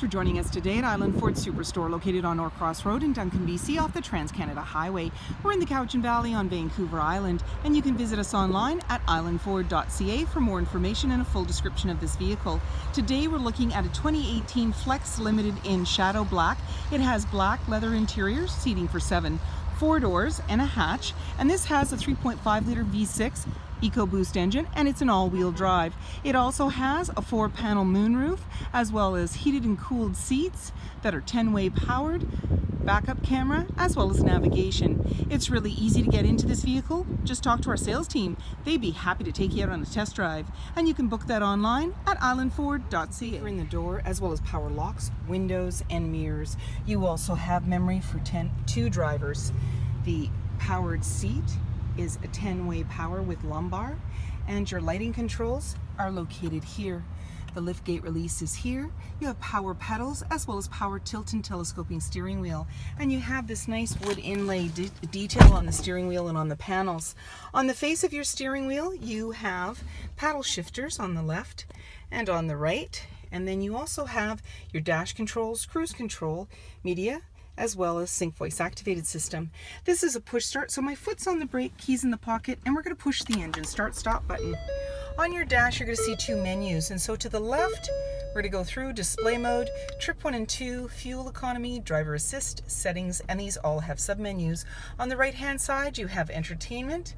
for joining us today at Island Ford Superstore, located on Norcross Road in Duncan, BC, off the Trans-Canada Highway. We're in the Cowichan Valley on Vancouver Island, and you can visit us online at islandford.ca for more information and a full description of this vehicle. Today we're looking at a 2018 Flex Limited in Shadow Black. It has black leather interior, seating for 7, 4 doors and a hatch, and this has a 3.5 liter V6 EcoBoost engine, and it's an all-wheel drive. It also has a 4-panel moonroof, as well as heated and cooled seats that are 10-way powered, backup camera, as well as navigation. It's really easy to get into this vehicle. Just talk to our sales team. They'd be happy to take you out on a test drive, and you can book that online at islandford.ca. You're in the door, as well as power locks, windows, and mirrors. You also have memory for 2 drivers. The powered seat is a 10-way power with lumbar, and your lighting controls are located here. The lift gate release is here. You have power pedals, as well as power tilt and telescoping steering wheel, and you have this nice wood inlay detail on the steering wheel and on the panels. On the face of your steering wheel you have paddle shifters on the left and on the right, and then you also have your dash controls, cruise control, media, as well as sync voice activated system. This is a push start, so my foot's on the brake, keys in the pocket, and we're going to push the engine start stop button. On your dash you're going to see 2 menus, and so to the left we're going to go through display mode, trip 1 and 2, fuel economy, driver assist, settings, and these all have submenus. On the right hand side you have entertainment,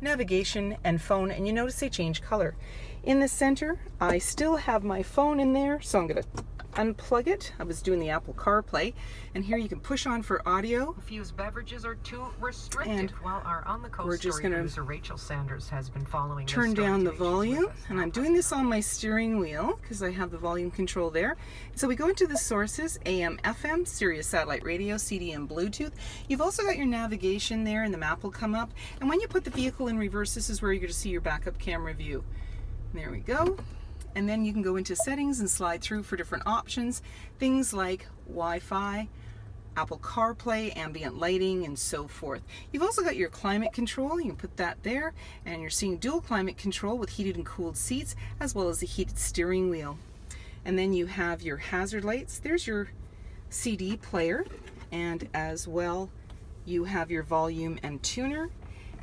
navigation, and phone, and you notice they change color. In the center I still have my phone in there, so I'm going to unplug it. I was doing the Apple CarPlay, and here you can push on for audio. Infused beverages are too restricted. While our On the Coast story producer Rachel Sanders has been following turn down the volume, and I'm doing this on my steering wheel because I have the volume control there. So we go into the sources: AM, FM, Sirius satellite radio, CD, and Bluetooth. You've also got your navigation there, and the map will come up. And when you put the vehicle in reverse, this is where you're going to see your backup camera view. There we go. And then you can go into settings and slide through for different options, things like Wi-Fi, Apple CarPlay, ambient lighting, and so forth. You've also got your climate control. You can put that there, and you're seeing dual climate control with heated and cooled seats, as well as the heated steering wheel. And then you have your hazard lights. There's your CD player, and as well you have your volume and tuner.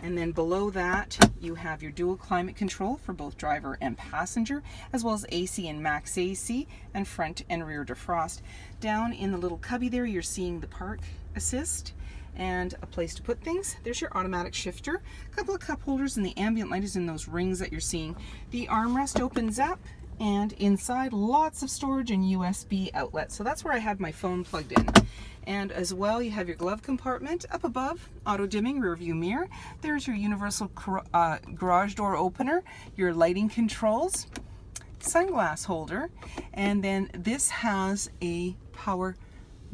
And then below that you have your dual climate control for both driver and passenger, as well as AC and max AC, and front and rear defrost. Down in the little cubby there you're seeing the park assist and a place to put things. There's your automatic shifter, a couple of cup holders, and the ambient light is in those rings that you're seeing. The armrest opens up, and inside lots of storage and USB outlets. So that's where I have my phone plugged in. And as well you have your glove compartment up above, auto dimming rear view mirror. There's your universal garage door opener, your lighting controls, sunglass holder, and then this has a power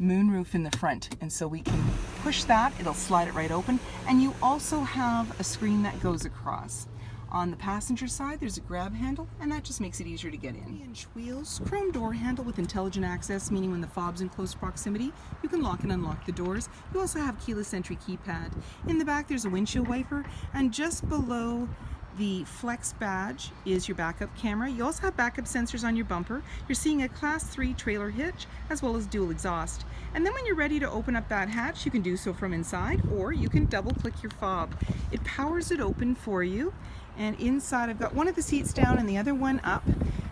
moonroof in the front, and so we can push that, it'll slide it right open, and you also have a screen that goes across. On the passenger side there's a grab handle, and that just makes it easier to get in. 3-inch wheels, chrome door handle with intelligent access, meaning when the fob's in close proximity you can lock and unlock the doors. You also have keyless entry keypad. In the back there's a windshield wiper, and just below the Flex badge is your backup camera. You also have backup sensors on your bumper. You're seeing a Class 3 trailer hitch, as well as dual exhaust. And then when you're ready to open up that hatch, you can do so from inside, or you can double click your fob. It powers it open for you. And inside I've got one of the seats down and the other one up,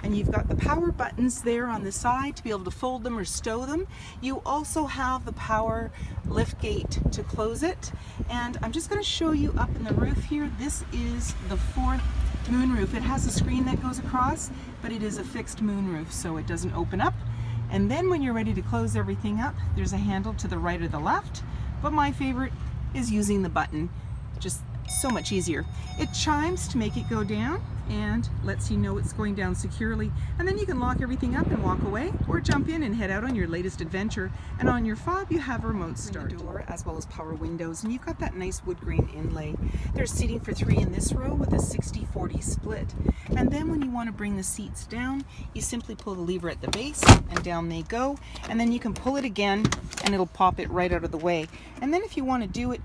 and you've got the power buttons there on the side to be able to fold them or stow them. You also have the power lift gate to close it, and I'm just going to show you up in the roof here. This is the 4th moonroof. It has a screen that goes across, but it is a fixed moonroof, so it doesn't open up. And then when you're ready to close everything up, there's a handle to the right or the left, but my favorite is using the button. Just so much easier. It chimes to make it go down and lets you know it's going down securely, and then you can lock everything up and walk away, or jump in and head out on your latest adventure. And on your fob you have a remote start door, as well as power windows, and you've got that nice wood grain inlay. There's seating for 3 in this row with a 60-40 split. And then when you want to bring the seats down, you simply pull the lever at the base and down they go, and then you can pull it again and it'll pop it right out of the way. And then if you want to do it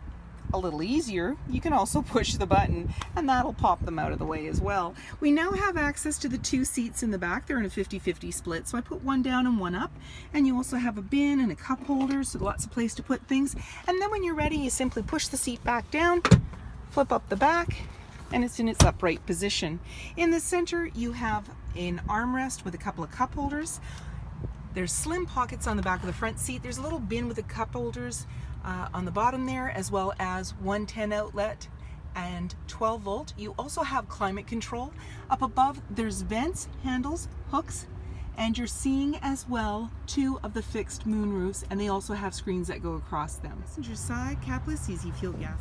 a little easier, you can also push the button and that'll pop them out of the way as well. We now have access to the 2 seats in the back. They're in a 50-50 split, so I put one down and one up. And you also have a bin and a cup holder, so lots of place to put things. And then when you're ready, you simply push the seat back down, flip up the back, and it's in its upright position. In the center, you have an armrest with a couple of cup holders. There's slim pockets on the back of the front seat. There's a little bin with the cup holders on the bottom there, as well as 110 outlet and 12 volt. You also have climate control. Up above, there's vents, handles, hooks, and you're seeing as well 2 of the fixed moon roofs, and they also have screens that go across them. Passenger side, capless, easy fuel gas.